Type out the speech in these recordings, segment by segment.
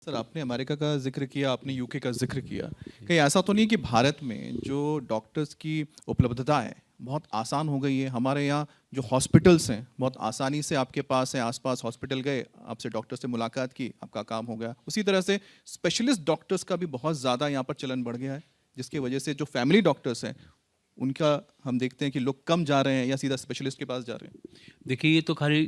Sir, आपने America का ज़िक्र किया, आपने यूके का ज़िक्र किया। कहीं ऐसा तो नहीं है कि भारत में जो डॉक्टर्स की उपलब्धता है, बहुत आसान हो गई है? हमारे यहाँ जो हॉस्पिटल्स हैं, बहुत आसानी से आपके पास है, आस-पास हॉस्पिटल गए, आपसे डॉक्टर से मुलाकात की, आपका काम हो गया। उसी तरह से स्पेशलिस्ट डॉक्टर्स का भी बहुत ज़्यादा यहाँ पर चलन बढ़ गया है, जिसकी वजह से जो फैमिली डॉक्टर्स हैं, उनका हम देखते हैं कि लोग कम जा रहे हैं या सीधा स्पेशलिस्ट के पास जा रहे हैं। देखिए, ये तो खाली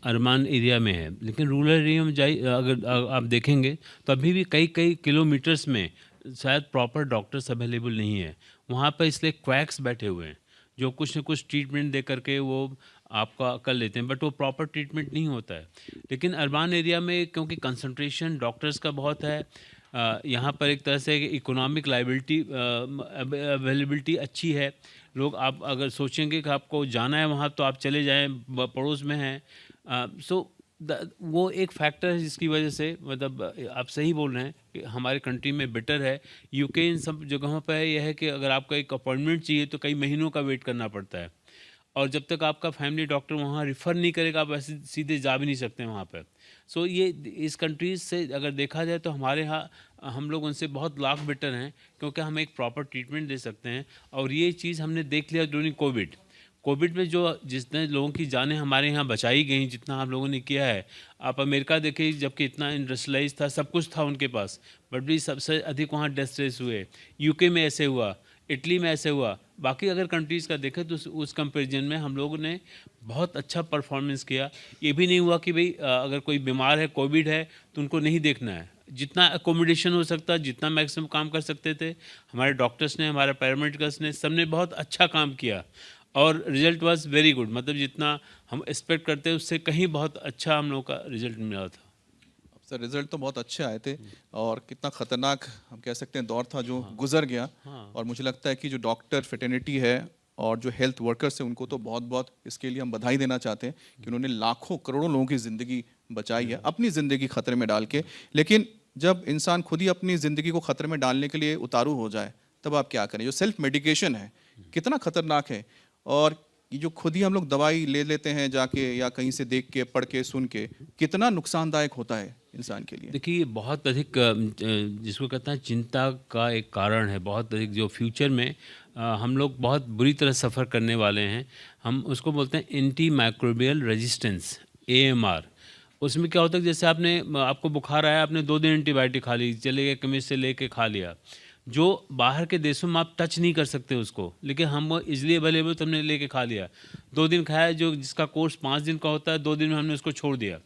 अर्बन एरिया में है, लेकिन रूरल एरिया में जाइए, अगर आप देखेंगे तो अभी भी कई कई किलोमीटर्स में शायद प्रॉपर डॉक्टर्स अवेलेबल नहीं है। वहाँ पर इसलिए क्वैक्स बैठे हुए हैं, जो कुछ न कुछ ट्रीटमेंट दे करके वो आपका कर लेते हैं, बट वो प्रॉपर ट्रीटमेंट नहीं होता है। लेकिन अर्बन एरिया में क्योंकि कंसंट्रेशन डॉक्टर्स का बहुत है, यहाँ पर एक तरह से इकोनॉमिक लाइबिलिटी अवेलेबिलिटी अच्छी है। लोग, आप अगर सोचेंगे कि आपको जाना है वहाँ, तो आप चले जाएँ, पड़ोस में हैं। सो वो एक फैक्टर है जिसकी वजह से, मतलब आप सही बोल रहे हैं कि हमारे कंट्री में बेटर है। यूके इन सब जगहों पे यह है कि अगर आपको एक अपॉइंटमेंट चाहिए तो कई महीनों का वेट करना पड़ता है, और जब तक आपका फैमिली डॉक्टर वहाँ रिफ़र नहीं करेगा, आप ऐसे सीधे जा भी नहीं सकते वहाँ पर। सो ये इस कंट्रीज़ से अगर देखा जाए तो हमारे यहाँ हम लोग उनसे बहुत लाख बेटर हैं, क्योंकि हम एक प्रॉपर ट्रीटमेंट दे सकते हैं। और ये चीज़ हमने देख लिया ड्यूरिंग कोविड। कोविड में जो जितने लोगों की जानें हमारे यहाँ बचाई गई, जितना हम लोगों ने किया है। आप अमेरिका देखिए, जबकि इतना इंडस्ट्रियलाइज़ था, सब कुछ था उनके पास, बट भी सबसे अधिक वहाँ डेथ रेट्स हुए। यूके में ऐसे हुआ, इटली में ऐसे हुआ। बाकी अगर कंट्रीज़ का देखें तो उस कंपैरिजन में हम लोगों ने बहुत अच्छा परफॉर्मेंस किया। ये भी नहीं हुआ कि भई अगर कोई बीमार है, कोविड है, तो उनको नहीं देखना है। जितना अकोमोडेशन हो सकता, जितना मैक्सिमम काम कर सकते थे, हमारे डॉक्टर्स ने, हमारे पैरामेडिकल्स ने, सबने बहुत अच्छा काम किया, और रिज़ल्ट वाज़ वेरी गुड। मतलब जितना हम एक्सपेक्ट करते हैं उससे कहीं बहुत अच्छा हम लोगों का रिज़ल्ट मिला था। सर, रिजल्ट तो बहुत अच्छे आए थे। हुँ। और कितना खतरनाक हम कह सकते हैं दौर था जो हाँ, गुजर गया। हाँ। और मुझे लगता है कि जो डॉक्टर फ्रेटर्निटी है और जो हेल्थ वर्कर्स हैं, उनको तो बहुत बहुत इसके लिए हम बधाई देना चाहते हैं कि उन्होंने लाखों करोड़ों लोगों की ज़िंदगी बचाई है, अपनी ज़िंदगी खतरे में डाल के। लेकिन जब इंसान खुद ही अपनी ज़िंदगी को खतरे में डालने के लिए उतारू हो जाए, तब आप क्या करें? जो सेल्फ मेडिकेशन है, कितना खतरनाक है। और ये जो खुद ही हम लोग दवाई ले लेते हैं जाके या कहीं से देख के, पढ़ के, सुन के, कितना नुकसानदायक होता है इंसान के लिए। देखिए, ये बहुत अधिक जिसको कहते हैं चिंता का एक कारण है, बहुत अधिक, जो फ्यूचर में हम लोग बहुत बुरी तरह सफ़र करने वाले हैं। हम उसको बोलते हैं एंटी माइक्रोबियल रेजिस्टेंस, एएमआर। उसमें क्या होता है कि जैसे आपको बुखार आया, आपने 2 दिन एंटीबायोटिक खा ली, चले गए केमिस्ट से लेके खा लिया। जो बाहर के देशों में आप टच नहीं कर सकते उसको, लेकिन हम वो ईज़िली अवेलेबल, तो हमने लेके खा लिया। 2 दिन खाया, जो जिसका कोर्स 5 दिन का होता है, 2 दिन में हमने उसको छोड़ दिया।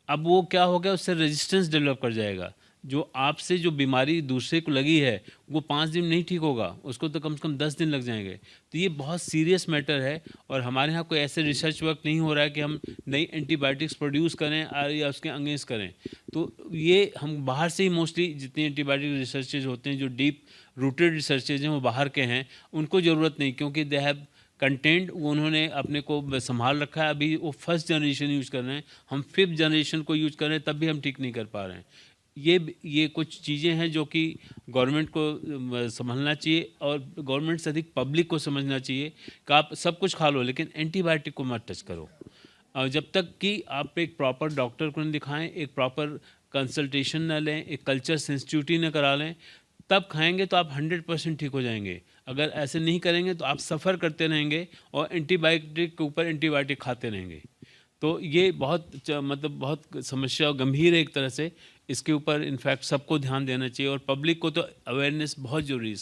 अब वो क्या हो गया, उससे रेजिस्टेंस डेवलप कर जाएगा। जो आपसे जो बीमारी दूसरे को लगी है, वो 5 दिन में नहीं ठीक होगा, उसको तो कम से कम 10 दिन लग जाएँगे। तो ये बहुत सीरियस मैटर है, और हमारे यहाँ कोई ऐसे रिसर्च वर्क नहीं हो रहा है कि हम नई एंटीबायोटिक्स प्रोड्यूस करें या उसके अगेंस्ट करें। तो ये हम बाहर से ही मोस्टली जितनी एंटीबायोटिक रिसर्चेज़ होते हैं, जो डीप रूटेड रिसर्चेज़ हैं, वो बाहर के हैं। उनको ज़रूरत नहीं, क्योंकि दे हैव कंटेंट, वो उन्होंने अपने को संभाल रखा है। अभी वो फर्स्ट जनरेशन यूज़ कर रहे हैं, हम फिफ्थ जनरेशन को यूज़ कर रहे हैं, तब भी हम ठीक नहीं कर पा रहे हैं। ये कुछ चीज़ें हैं जो कि गवर्नमेंट को संभलना चाहिए, और गवर्नमेंट से अधिक पब्लिक को समझना चाहिए कि आप सब कुछ खा लो, लेकिन एंटीबायोटिक को मत टच करो। जब तक कि आप एक प्रॉपर डॉक्टर को नहीं दिखाएं, एक प्रॉपर कंसल्टेशन ना लें, एक कल्चर सेंसिटिविटी ना करा लें, तब खाएंगे तो आप 100% ठीक हो जाएंगे। अगर ऐसे नहीं करेंगे तो आप सफ़र करते रहेंगे, और एंटीबायोटिक के ऊपर एंटीबायोटिक खाते रहेंगे। तो ये मतलब बहुत समस्या गंभीर है एक तरह से। इसके ऊपर इनफैक्ट सबको ध्यान देना चाहिए, और पब्लिक को तो अवेयरनेस बहुत ज़रूरी है इसके